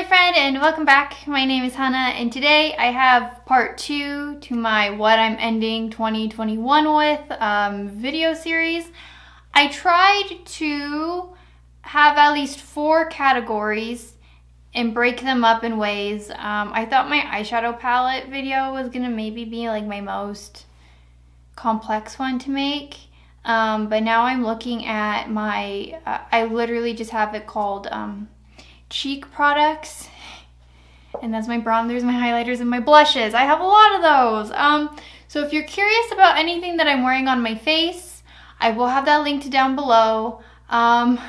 friend, and welcome back. My name is Hana, and today I have part 2 to my what I'm ending 2021 with video series. I tried to have at least 4 categories and break them up in ways. I thought my eyeshadow palette video was gonna maybe be like my most complex one to make, but now I'm looking at my I literally just have it called cheek products, and that's my bronzers, my highlighters, and my blushes. I have a lot of those. So if you're curious about anything that I'm wearing on my face, I will have that linked down below. I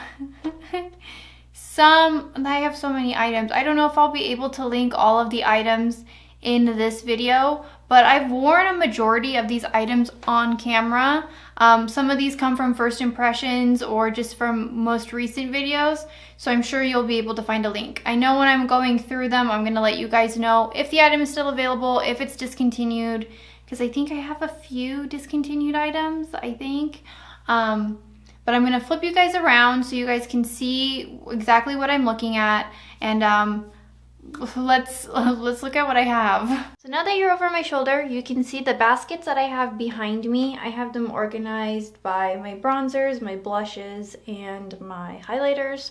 have so many items. I don't know if I'll be able to link all of the items in this video, but I've worn a majority of these items on camera. Some of these come from first impressions or just from most recent videos, so I'm sure you'll be able to find a link. I know when I'm going through them, I'm gonna let you guys know if the item is still available, if it's discontinued, because I think I have a few discontinued items, I think. But I'm gonna flip you guys around so you guys can see exactly what I'm looking at, and let's look at what I have. So now that you're over my shoulder, you can see the baskets that I have behind me. I have them organized by my bronzers, my blushes, and my highlighters.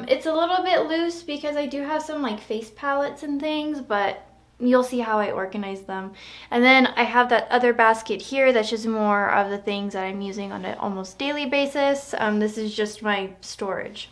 It's a little bit loose because I do have some like face palettes and things, but you'll see how I organize them. And then I have that other basket here that's just more of the things that I'm using on an almost daily basis. This is just my storage.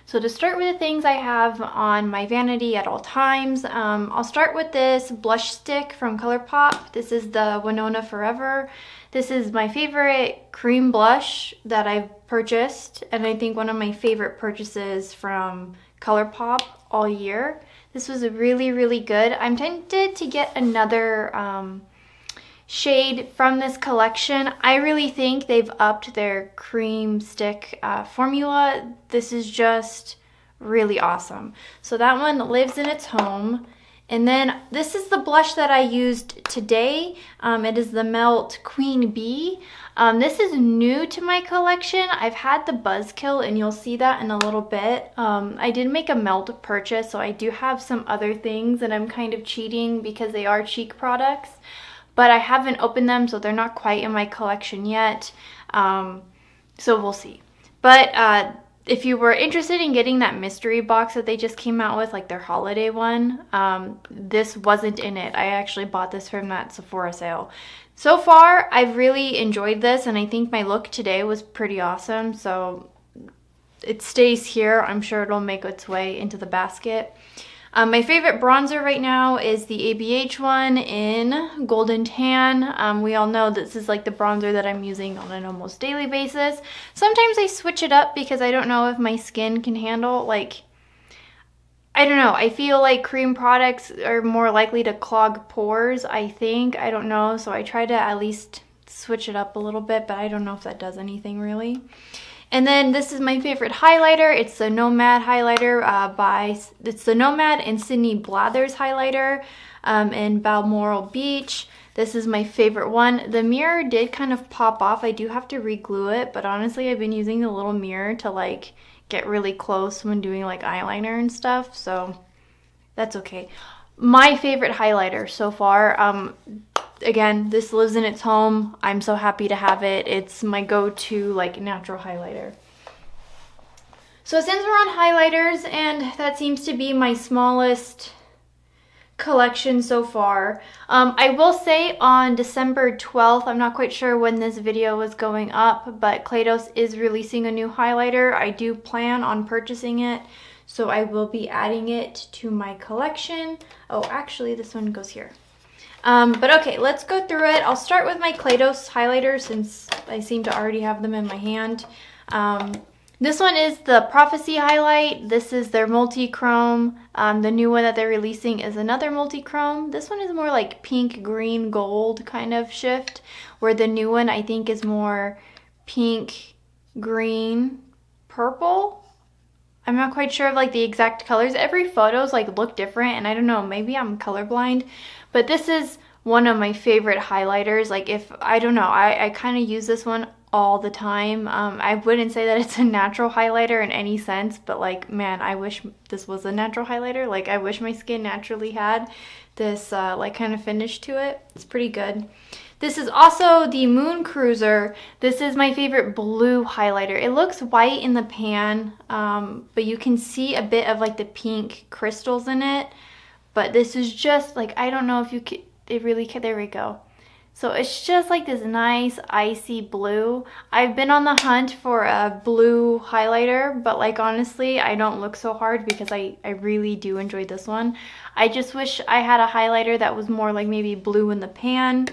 So to start with the things I have on my vanity at all times, I'll start with this blush stick from Colourpop. This is the Winona Forever. This is my favorite cream blush that I've purchased, and I think one of my favorite purchases from Colourpop all year. This was really, really good. I'm tempted to get another shade from this collection. I really think they've upped their cream stick formula. This is just really awesome. So that one lives in its home. And then this is the blush that I used today. It is the Melt Queen Bee. This is new to my collection. I've had the Buzzkill, and you'll see that in a little bit. I did make a melt purchase, so I do have some other things, and I'm kind of cheating because they are cheek products. But I haven't opened them, so they're not quite in my collection yet. So we'll see. But if you were interested in getting that mystery box that they just came out with, like their holiday one, this wasn't in it. I actually bought this from that Sephora sale. So far, I've really enjoyed this, and I think my look today was pretty awesome. So it stays here. I'm sure it'll make its way into the basket. My favorite bronzer right now is the ABH one in Golden Tan. We all know this is like the bronzer that I'm using on an almost daily basis. Sometimes I switch it up because I don't know if my skin can handle, like, I don't know. I feel like cream products are more likely to clog pores, I think. I don't know. So I try to at least switch it up a little bit, but I don't know if that does anything really. And then this is my favorite highlighter. It's the Nomad Highlighter it's the Nomad and Sydney Blathers highlighter in Balmoral Beach. This is my favorite one. The mirror did kind of pop off. I do have to re-glue it, but honestly, I've been using the little mirror to like get really close when doing like eyeliner and stuff, so that's okay. My favorite highlighter so far, again, this lives in its home. I'm so happy to have it. It's my go-to like natural highlighter. So since we're on highlighters, and that seems to be my smallest collection so far, I will say on December 12th, I'm not quite sure when this video was going up, but Plato is releasing a new highlighter. I do plan on purchasing it, so I will be adding it to my collection. Oh, actually, this one goes here. But okay, let's go through it. I'll start with my Plato highlighter since I seem to already have them in my hand. This one is the Prophecy highlight. This is their multi-chrome. The new one that they're releasing is another multi-chrome. This one is more like pink, green, gold kind of shift, where the new one I think is more pink, green, purple. I'm not quite sure of like the exact colors. Every photos like look different, and I don't know, maybe I'm colorblind, but this is one of my favorite highlighters. Like, if I don't know, I kind of use this one all the time. I wouldn't say that it's a natural highlighter in any sense, but like, man, I wish this was a natural highlighter. Like, I wish my skin naturally had this like kind of finish to it. It's pretty good. This is also the Moon Cruiser. This is my favorite blue highlighter. It looks white in the pan, but you can see a bit of like the pink crystals in it. But this is just like, I don't know if you can, it really can, there we go. So it's just like this nice icy blue. I've been on the hunt for a blue highlighter, but like honestly, I don't look so hard because I really do enjoy this one. I just wish I had a highlighter that was more like maybe blue in the pan.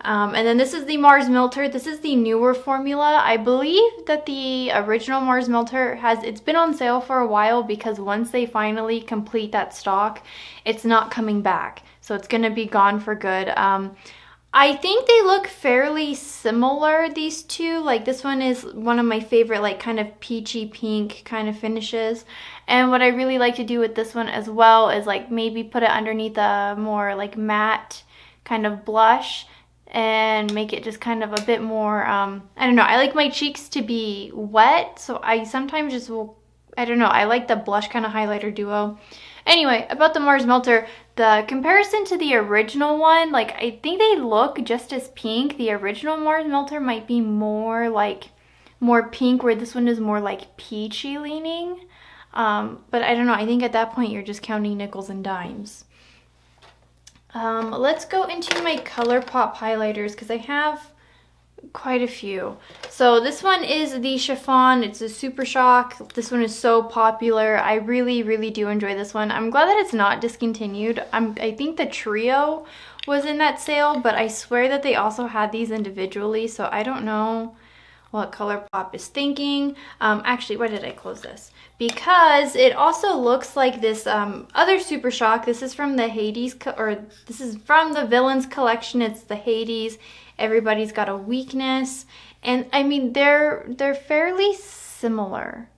And then this is the Mars Melter. This is the newer formula. I believe that the original Mars Melter it's been on sale for a while because once they finally complete that stock, it's not coming back. So it's gonna be gone for good. I think they look fairly similar, these two. Like this one is one of my favorite, like kind of peachy pink kind of finishes. And what I really like to do with this one as well is like maybe put it underneath a more like matte kind of blush and make it just kind of a bit more, I don't know, I like my cheeks to be wet, so I sometimes just will, I don't know, I like the blush kind of highlighter duo. Anyway, about the Mars Melter, the comparison to the original one, like I think they look just as pink. The original Mars Melter might be more like, more pink, where this one is more like peachy leaning. But I don't know, I think at that point you're just counting nickels and dimes. Let's go into my Colourpop highlighters because I have quite a few. So this one is the chiffon. It's a Super Shock. This one is so popular. I really do enjoy this one. I'm glad that it's not discontinued. I think the trio was in that sale, but I swear that they also had these individually, so I don't know what Colourpop is thinking. Actually, why did I close this? Because it also looks like this other Super Shock. This is from the Hades, or this is from the Villains collection. It's the Hades. Everybody's Got a Weakness. And I mean, they're fairly similar.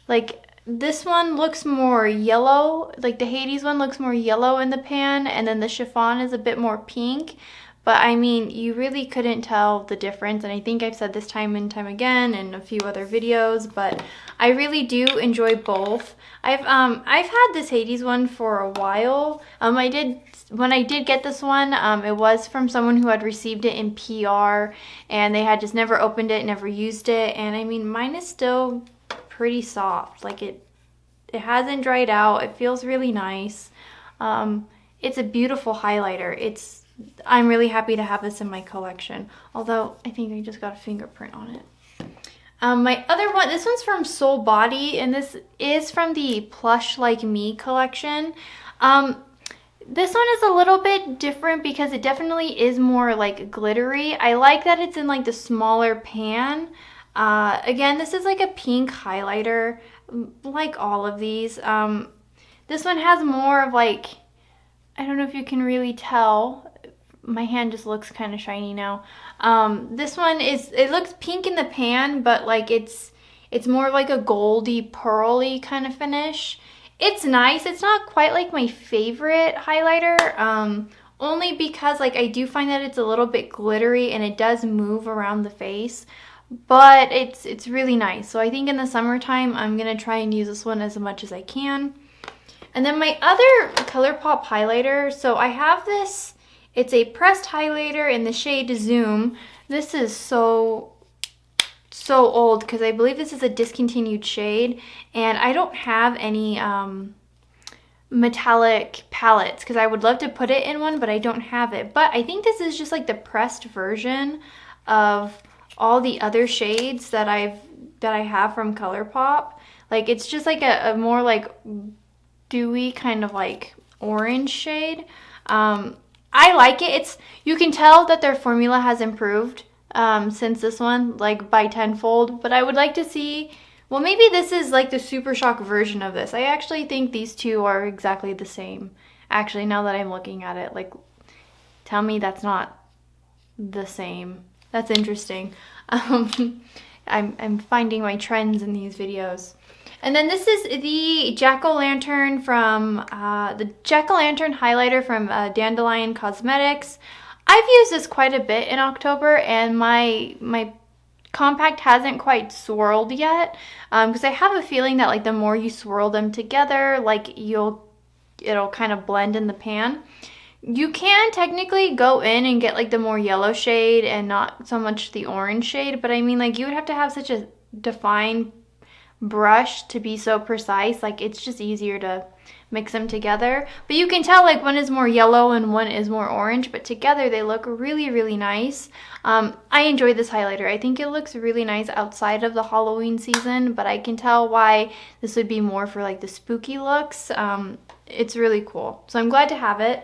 Like this one looks more yellow. Like the Hades one looks more yellow in the pan, and then the chiffon is a bit more pink. But I mean, you really couldn't tell the difference, and I think I've said this time and time again in a few other videos, but I really do enjoy both. I've had this Hades one for a while. When I did get this one, it was from someone who had received it in PR, and they had just never opened it, never used it, and I mean, mine is still pretty soft. Like it hasn't dried out. It feels really nice. It's a beautiful highlighter. I'm really happy to have this in my collection, although I think I just got a fingerprint on it. My other one, this one's from Soul Body, and this is from the Plush Like Me collection. This one is a little bit different because it definitely is more like glittery. I like that it's in like the smaller pan. Again, this is like a pink highlighter, like all of these. This one has more of like, I don't know if you can really tell. My hand just looks kind of shiny now. This one it looks pink in the pan, but like it's more like a goldy, pearly kind of finish. It's nice. It's not quite like my favorite highlighter, only because like I do find that it's a little bit glittery and it does move around the face, but it's really nice. So I think in the summertime, I'm gonna try and use this one as much as I can. And then my other Colourpop highlighter, so I have this, it's a pressed highlighter in the shade Zoom. This is so old because I believe this is a discontinued shade, and I don't have any metallic palettes because I would love to put it in one, but I don't have it. But I think this is just like the pressed version of all the other shades that I have from Colourpop. Like it's just like a more like dewy kind of like orange shade. I like it. You can tell that their formula has improved since this one, like by tenfold, but I would like to see, well, maybe this is like the Super Shock version of this. I actually think these two are exactly the same. Actually, now that I'm looking at it, like, tell me that's not the same. That's interesting. I'm finding my trends in these videos. And then this is the Jack-O-Lantern from the Jack-O-Lantern highlighter from Dandelion Cosmetics. I've used this quite a bit in October, and my compact hasn't quite swirled yet, because I have a feeling that like the more you swirl them together, like it'll kind of blend in the pan. You can technically go in and get like the more yellow shade and not so much the orange shade, but I mean, like, you would have to have such a defined brush to be so precise. Like, it's just easier to mix them together. But you can tell like one is more yellow and one is more orange, but together they look really, really nice. I enjoy this highlighter. I think it looks really nice outside of the Halloween season, but I can tell why this would be more for like the spooky looks. It's really cool. So I'm glad to have it.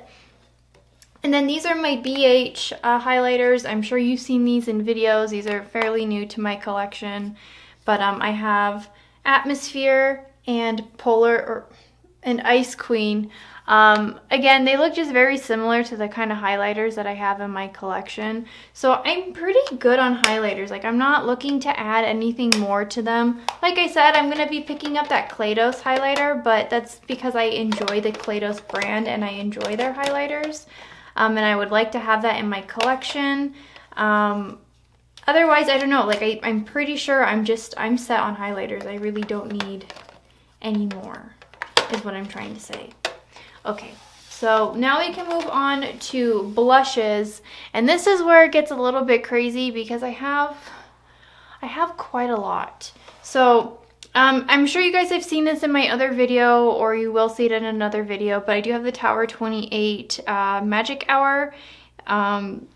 And then these are my BH highlighters. I'm sure you've seen these in videos. These are fairly new to my collection. But I have Atmosphere and and Ice Queen. Again, they look just very similar to the kind of highlighters that I have in my collection. So I'm pretty good on highlighters. Like, I'm not looking to add anything more to them. Like I said, I'm going to be picking up that Platos highlighter, but that's because I enjoy the Platos brand and I enjoy their highlighters. And I would like to have that in my collection. Otherwise, I don't know. Like, I'm pretty sure I'm set on highlighters. I really don't need any more, is what I'm trying to say. Okay, so now we can move on to blushes. And this is where it gets a little bit crazy because I have quite a lot. So I'm sure you guys have seen this in my other video, or you will see it in another video, but I do have the Tower 28 Magic Hour.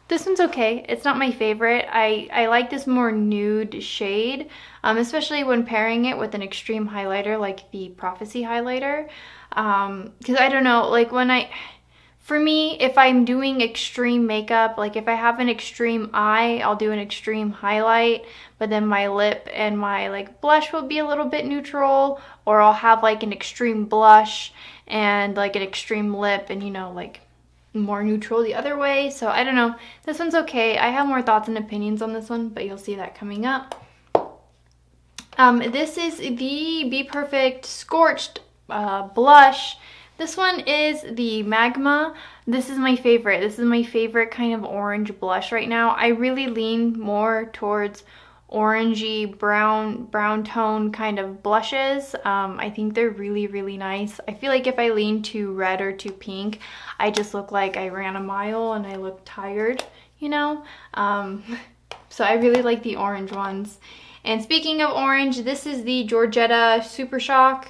This one's okay. It's not my favorite. I like this more nude shade, especially when pairing it with an extreme highlighter like the Prophecy highlighter. Because I don't know, like for me, if I'm doing extreme makeup, like if I have an extreme eye, I'll do an extreme highlight, but then my lip and my like blush will be a little bit neutral, or I'll have like an extreme blush and like an extreme lip and, you know, like more neutral the other way. So I don't know. This one's okay. I have more thoughts and opinions on this one, but you'll see that coming up. This is the Be Perfect Scorched blush. This one is the Magma. This is my favorite. This is my favorite kind of orange blush right now. I really lean more towards orangey brown tone kind of blushes. I think they're really, really nice. I feel like if I lean too red or too pink, I just look like I ran a mile and I look tired, you know? So I really like the orange ones. And speaking of orange, this is the Georgetta Super Shock.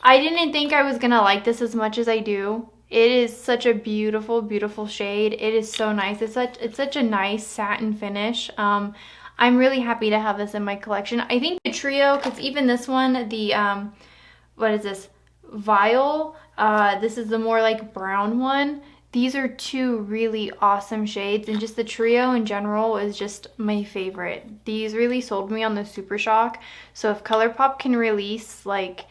I didn't think I was gonna like this as much as I do. It is such a beautiful, beautiful shade. It is so nice. It's such a nice satin finish. I'm really happy to have this in my collection. I think the trio, because even this one, the what is this? Vial. This is the more like brown one. These are two really awesome shades, and just the trio in general is just my favorite. These really sold me on the Super Shock. So if Colourpop can release like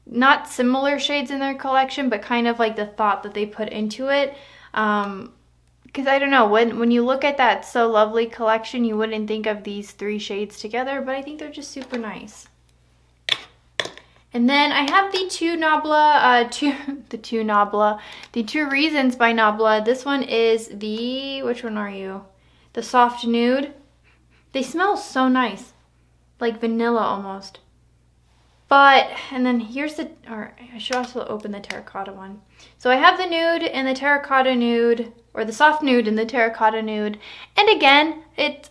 not similar shades in their collection, but kind of like the thought that they put into it, because I don't know, when you look at that So Lovely collection, you wouldn't think of these three shades together, but I think they're just super nice. And then I have the two Reasons by Nabla. This one is the, which one are you? The Soft Nude. They smell so nice, like vanilla almost. But, and then here's the, or I should also open the terracotta one. So I have the nude and the terracotta nude, or the soft nude and the terracotta nude. And again,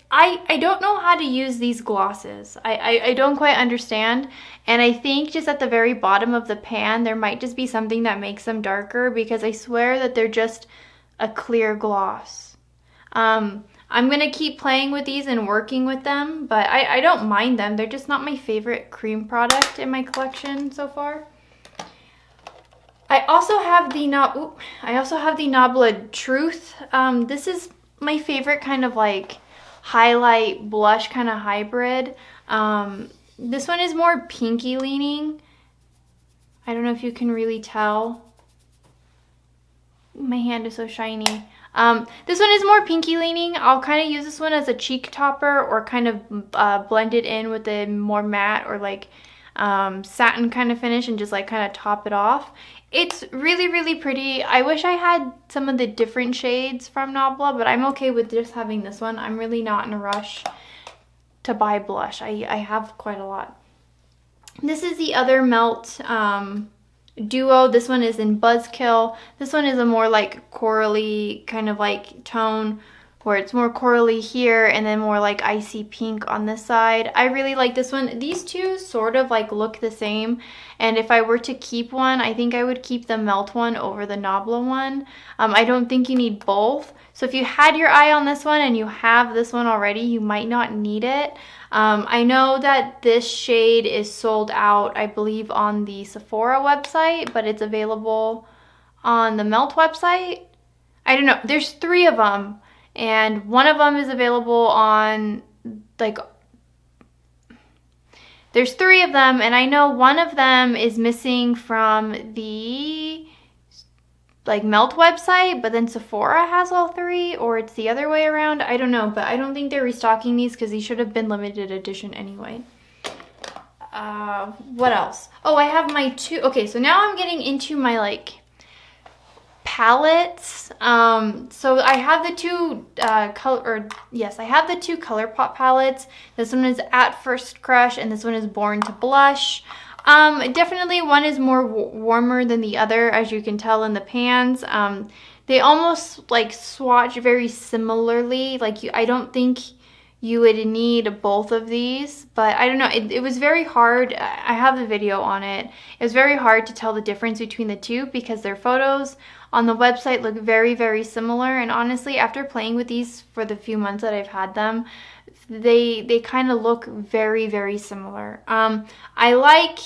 I don't know how to use these glosses. I don't quite understand. And I think just at the very bottom of the pan, there might just be something that makes them darker, because I swear that they're just a clear gloss. I'm going to keep playing with these and working with them, but I don't mind them. They're just not my favorite cream product in my collection so far. I also have the Nabla Truth. This is my favorite kind of like highlight blush kind of hybrid. This one is more pinky leaning. I don't know if you can really tell. My hand is so shiny. This one is more pinky leaning. I'll kind of use this one as a cheek topper, or kind of blend it in with a more matte or like satin kind of finish and just like kind of top it off. It's really, really pretty. I wish I had some of the different shades from Nabla, but I'm okay with just having this one. I'm really not in a rush. to buy blush. I have quite a lot. This is the other Melt duo. This one is in Buzzkill. This one is a more like corally kind of like tone, where it's more corally here and then more like icy pink on this side. I really like this one. These two sort of like look the same, and if I were to keep one, I think I would keep the Melt one over the Nabla one. I don't think you need both. So if you had your eye on this one and you have this one already, you might not need it. I know that this shade is sold out, I believe, on the Sephora website, but it's available on the Melt website. I don't know. There's 3 of them, and one of them is available on, like, there's 3 of them, and I know one of them is missing from the like Melt website, but then Sephora has all 3, or it's the other way around. I don't know, but I don't think they're restocking these because these should have been limited edition anyway. What else? Oh, I have my 2. Okay, so now I'm getting into my like palettes. So I have the 2 I have the 2 Colourpop palettes. This one is At First Crush and this one is Born to Blush. Definitely one is more warmer than the other, as you can tell in the pans. They almost like swatch very similarly. Like I don't think you would need both of these, but I don't know. It was very hard. I have the video on it. It was very hard to tell the difference between the 2 because their photos on the website look very, very similar. And honestly, after playing with these for the few months that I've had them, they kind of look very, very similar. I like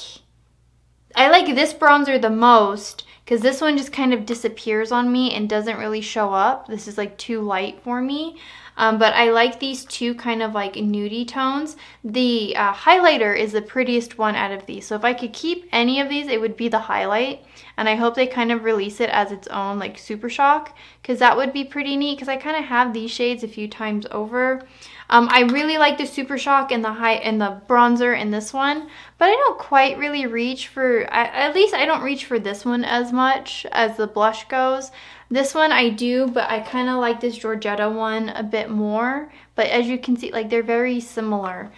this bronzer the most because this one just kind of disappears on me and doesn't really show up. This is like too light for me. But I like these 2 kind of like nudie tones. The highlighter is the prettiest one out of these. So if I could keep any of these, it would be the highlight. And I hope they kind of release it as its own like Super Shock, because that would be pretty neat, because I kind of have these shades a few times over. I really like the Super Shock and the bronzer in this one, but I don't quite really reach for, at least I don't reach for this one as much as the blush goes. This one I do, but I kind of like this Georgetta one a bit more. But as you can see, like they're very similar.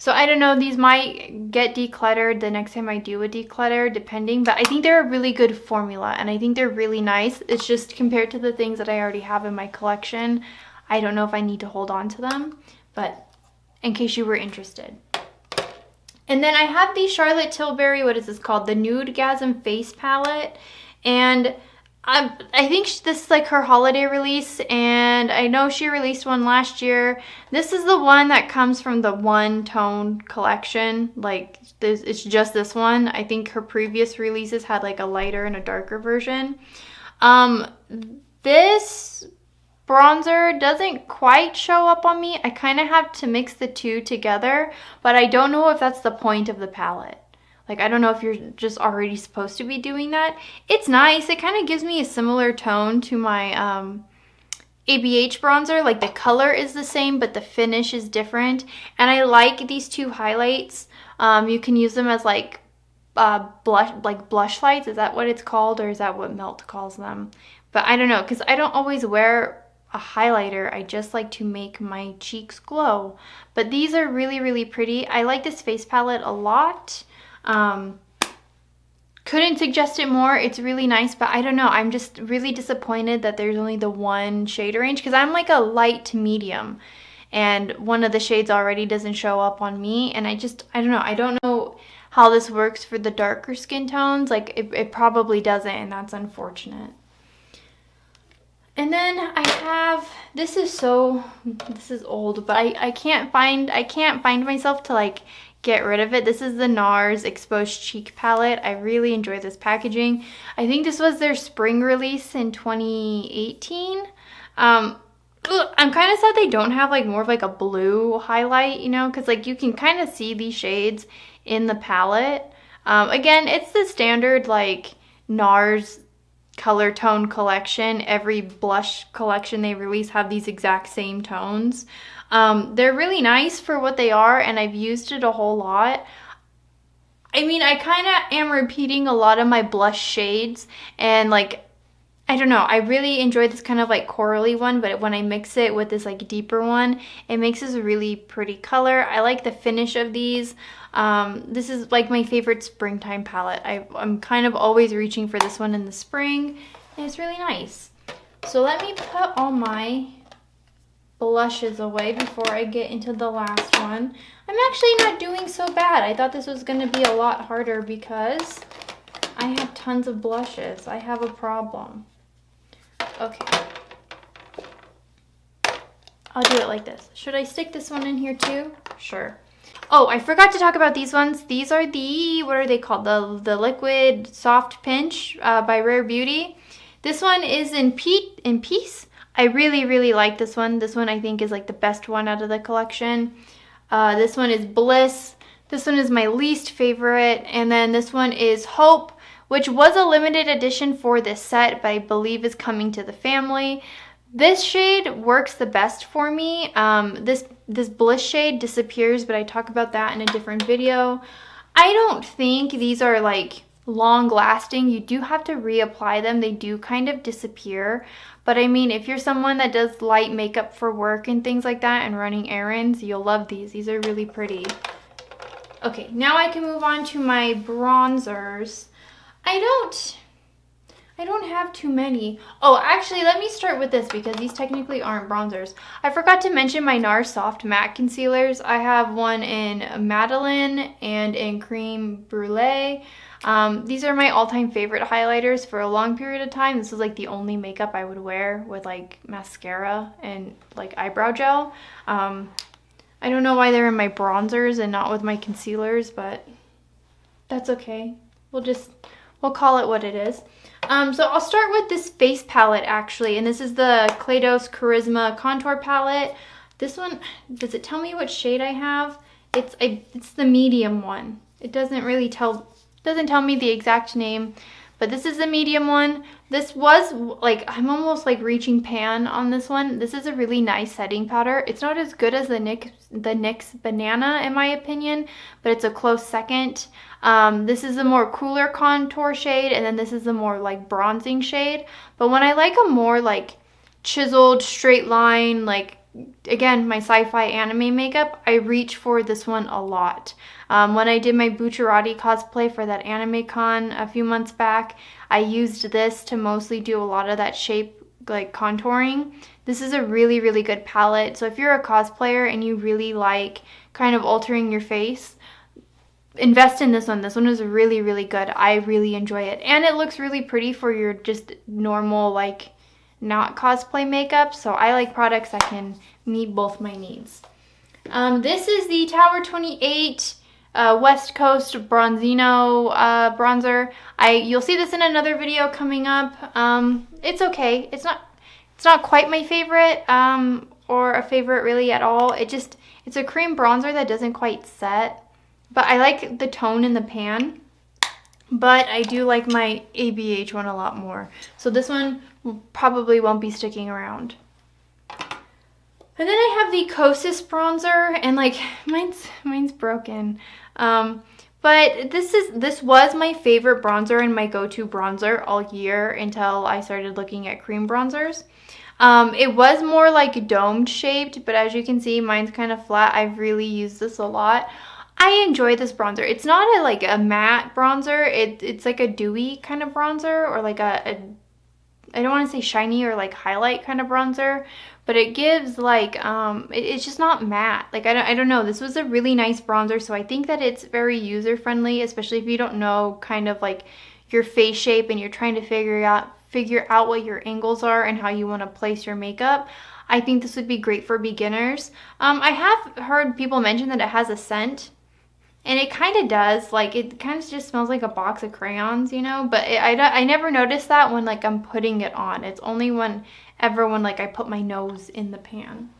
So I don't know, these might get decluttered the next time I do a declutter, depending. But I think they're a really good formula, and I think they're really nice. It's just compared to the things that I already have in my collection, I don't know if I need to hold on to them, but in case you were interested. And then I have the Charlotte Tilbury, what is this called? The Nudegasm Face Palette. And I think this is like her holiday release, and I know she released one last year. This is the one that comes from the one tone collection. Like it's just this one. I think her previous releases had like a lighter and a darker version. This bronzer doesn't quite show up on me. I kind of have to mix the 2 together, but I don't know if that's the point of the palette. Like, I don't know if you're just already supposed to be doing that. It's nice. It kind of gives me a similar tone to my ABH bronzer. Like, the color is the same, but the finish is different. And I like these 2 highlights. You can use them as, like, blush lights. Is that what it's called? Or is that what Melt calls them? But I don't know, because I don't always wear a highlighter. I just like to make my cheeks glow. But these are really, really pretty. I like this face palette a lot. Couldn't suggest it more. It's really nice, but I don't know. I'm just really disappointed that there's only the 1 shade range, because I'm like a light to medium, and one of the shades already doesn't show up on me. And I don't know. I don't know how this works for the darker skin tones. Like it probably doesn't, and that's unfortunate. And then I have, this is old, but I can't find myself to like get rid of it. This is the Nars Exposed Cheek Palette. I really enjoy this packaging. I think this was their spring release in 2018. I'm kind of sad they don't have like more of like a blue highlight, you know, because like you can kind of see these shades in the palette. Again, it's the standard like Nars color tone collection. Every blush collection they release have these exact same tones. They're really nice for what they are, and I've used it a whole lot. I mean, I kind of am repeating a lot of my blush shades, and like I don't know, I really enjoy this kind of like corally one, but when I mix it with this like deeper one, it makes this a really pretty color. I like the finish of these. This is like my favorite springtime palette. I'm kind of always reaching for this one in the spring, and it's really nice. So let me put all my blushes away before I get into the last one. I'm actually not doing so bad. I thought this was going to be a lot harder because I have tons of blushes. I have a problem. Okay. I'll do it like this. Should I stick this one in here too? Sure. Oh, I forgot to talk about these ones. These are the, what are they called? The Liquid Soft Pinch by Rare Beauty. This one is in Peace. I really, really like this one. This one I think is like the best one out of the collection. This one is Bliss. This one is my least favorite. And then this one is Hope, which was a limited edition for this set, but I believe is coming to the family. This shade works the best for me. This Bliss shade disappears, but I talk about that in a different video. I don't think these are like long lasting. You do have to reapply them. They do kind of disappear. But I mean, if you're someone that does light makeup for work and things like that and running errands, you'll love these. These are really pretty. Okay, now I can move on to my bronzers. I don't have too many. Oh, actually, let me start with this because these technically aren't bronzers. I forgot to mention my Nars Soft Matte Concealers. I have one in Madeleine and in Cream Brulee. These are my all-time favorite highlighters for a long period of time. This is like the only makeup I would wear with like mascara and like eyebrow gel. I don't know why they're in my bronzers and not with my concealers, but that's okay. We'll call it what it is. So I'll start with this face palette actually, and this is the Plato's Charisma Contour Palette. This one, does it tell me what shade I have? It's the medium one. It doesn't tell me the exact name, but this is the medium one. This was like, I'm almost like reaching pan on this one. This is a really nice setting powder. It's not as good as the NYX Banana in my opinion, but it's a close second. This is the more cooler contour shade, and then this is the more like bronzing shade. But when I like a more like chiseled straight line, like again, my sci-fi anime makeup, I reach for this one a lot. When I did my Bucciarati cosplay for that anime con a few months back, I used this to mostly do a lot of that shape like contouring. This is a really, really good palette. So if you're a cosplayer and you really like kind of altering your face, invest in this one. This one is really, really good. I really enjoy it. And it looks really pretty for your just normal, like, not cosplay makeup. So I like products that can meet both my needs. This is the Tower 28 West Coast Bronzino bronzer. You'll see this in another video coming up. It's okay. It's not quite my favorite or a favorite really at all. It's a cream bronzer that doesn't quite set. But I like the tone in the pan, but I do like my ABH one a lot more. So this one probably won't be sticking around. And then I have the Cosis bronzer, and like mine's broken. But this was my favorite bronzer and my go-to bronzer all year until I started looking at cream bronzers. It was more like domed shaped, but as you can see, mine's kind of flat. I've really used this a lot. I enjoy this bronzer. It's not like a matte bronzer. It's like a dewy kind of bronzer, or like I don't want to say shiny or like highlight kind of bronzer, but it gives like, it's just not matte. Like, I don't know. This was a really nice bronzer, so I think that it's very user friendly, especially if you don't know kind of like your face shape and you're trying to figure out what your angles are and how you want to place your makeup. I think this would be great for beginners. I have heard people mention that it has a scent. And it kind of does, like, it kind of just smells like a box of crayons, you know, but I never noticed that when, like, I'm putting it on. It's only when like, I put my nose in the pan.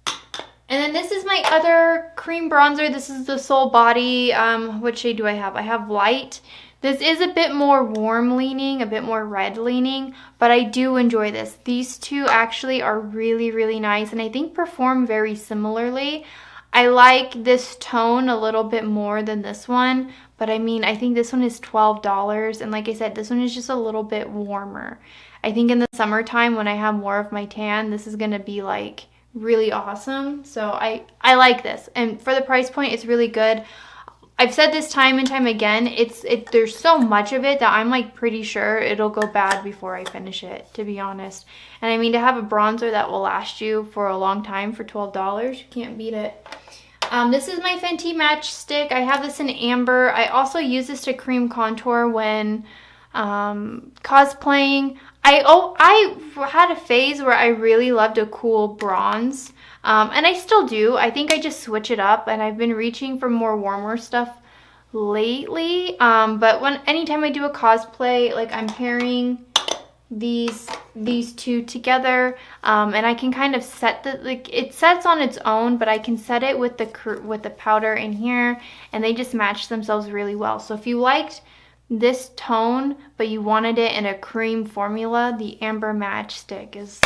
And then this is my other cream bronzer. This is the Soul Body. What shade do I have? I have Light. This is a bit more warm leaning, a bit more red leaning, but I do enjoy this. These two actually are really, really nice, and I think perform very similarly. I like this tone a little bit more than this one, but I mean, I think this one is $12, and like I said, this one is just a little bit warmer. I think in the summertime when I have more of my tan, this is gonna be like really awesome. So I like this, and for the price point, it's really good. I've said this time and time again, there's so much of it that I'm like pretty sure it'll go bad before I finish it, to be honest. And I mean, to have a bronzer that will last you for a long time for $12, you can't beat it. This is my Fenty matchstick. I have this in amber. I also use this to cream contour when cosplaying. I had a phase where I really loved a cool bronze. And I still do. I think I just switch it up, and I've been reaching for more warmer stuff lately. But anytime I do a cosplay, like I'm pairing these two together, and I can kind of set it sets on its own, but I can set it with the powder in here, and they just match themselves really well. So if you liked this tone but you wanted it in a cream formula, the amber matchstick is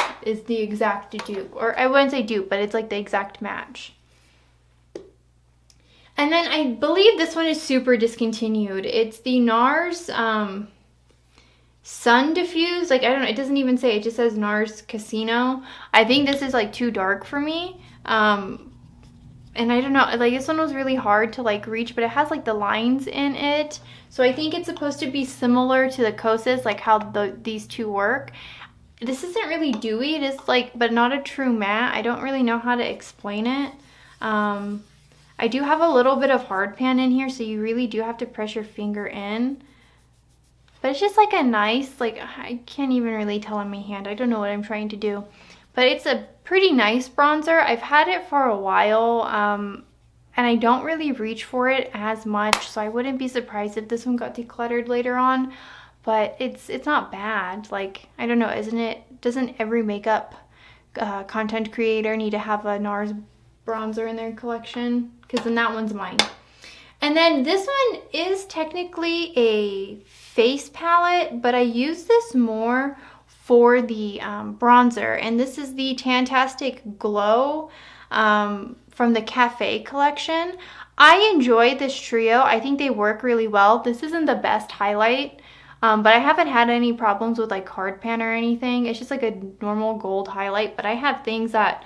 the exact dupe. Or I wouldn't say dupe, but it's like the exact match. And then I believe this one is super discontinued. It's the Nars Sun Diffuse. Like, I don't know, it doesn't even say, it just says Nars Casino. I think this is like too dark for me. And I don't know, like this one was really hard to like reach, but it has like the lines in it. So I think it's supposed to be similar to the Cosis, like how these two work. This isn't really dewy, it is like, but not a true matte. I don't really know how to explain it. I do have a little bit of hard pan in here, so you really do have to press your finger in. But it's just like a nice, like, I can't even really tell on my hand. I don't know what I'm trying to do. But it's a pretty nice bronzer. I've had it for a while, and I don't really reach for it as much, so I wouldn't be surprised if this one got decluttered later on. But it's not bad. Like, I don't know, doesn't every makeup content creator need to have a Nars bronzer in their collection? Because then that one's mine. And then this one is technically a face palette, but I use this more for the bronzer, and this is the Tantastic Glow from the Cafe collection. I enjoy this trio. I think they work really well. This isn't the best highlight, but I haven't had any problems with like hard pan or anything. It's just like a normal gold highlight, but I have things that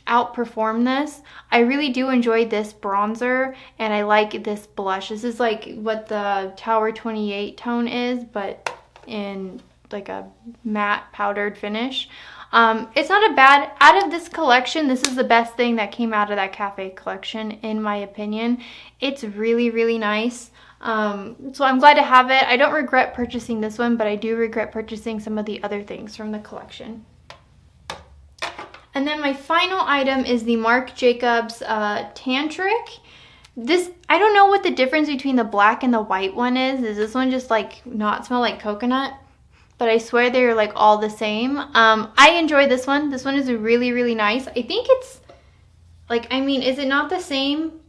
outperform this. I really do enjoy this bronzer, and I like this blush. This is like what the Tower 28 tone is, but in like a matte powdered finish. It's not a bad, out of this collection, this is the best thing that came out of that Cafe collection, in my opinion. It's really, really nice. So I'm glad to have it. I don't regret purchasing this one, but I do regret purchasing some of the other things from the collection. And then my final item is the Marc Jacobs Tantric. This, I don't know what the difference between the black and the white one is. Does this one just like not smell like coconut? But I swear they're like all the same. I enjoy this one. This one is really, really nice. I think it's like, I mean, is it not the same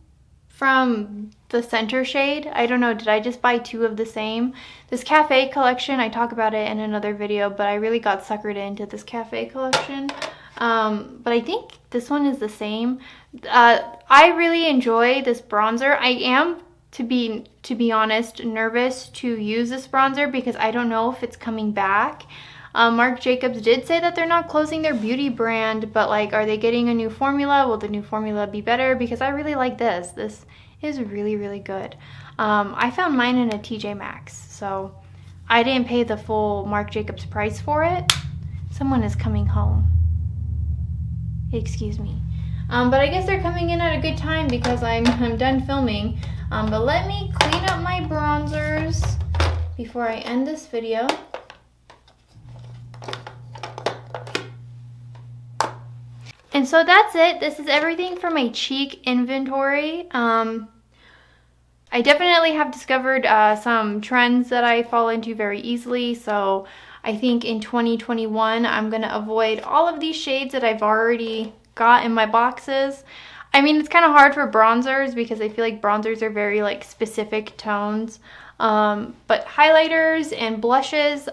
from the center shade? I don't know. Did I just buy two of the same? This Cafe collection, I talk about it in another video, but I really got suckered into this Cafe collection. But I think this one is the same. I really enjoy this bronzer. I am, to be honest, nervous to use this bronzer because I don't know if it's coming back. Marc Jacobs did say that they're not closing their beauty brand, but like, are they getting a new formula? Will the new formula be better? Because I really like this. This is really, really good. I found mine in a TJ Maxx, so I didn't pay the full Marc Jacobs price for it. Someone is coming home. Excuse me. But I guess they're coming in at a good time because I'm done filming. But let me clean up my bronzers before I end this video. And so that's it. This is everything for my cheek inventory. I definitely have discovered some trends that I fall into very easily. So I think in 2021, I'm going to avoid all of these shades that I've already got in my boxes. I mean, it's kind of hard for bronzers because I feel like bronzers are very like specific tones. But highlighters and blushes,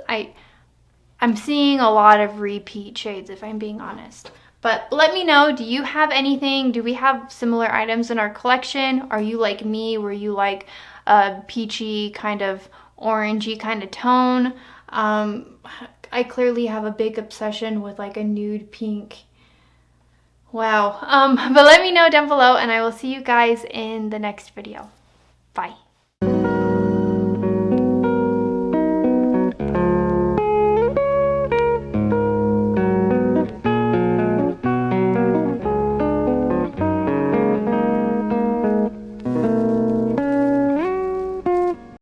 I'm seeing a lot of repeat shades, if I'm being honest. But let me know, do you have anything? Do we have similar items in our collection? Are you like me, where you like a peachy kind of orangey kind of tone? I clearly have a big obsession with like a nude pink. Wow. But let me know down below, and I will see you guys in the next video. Bye.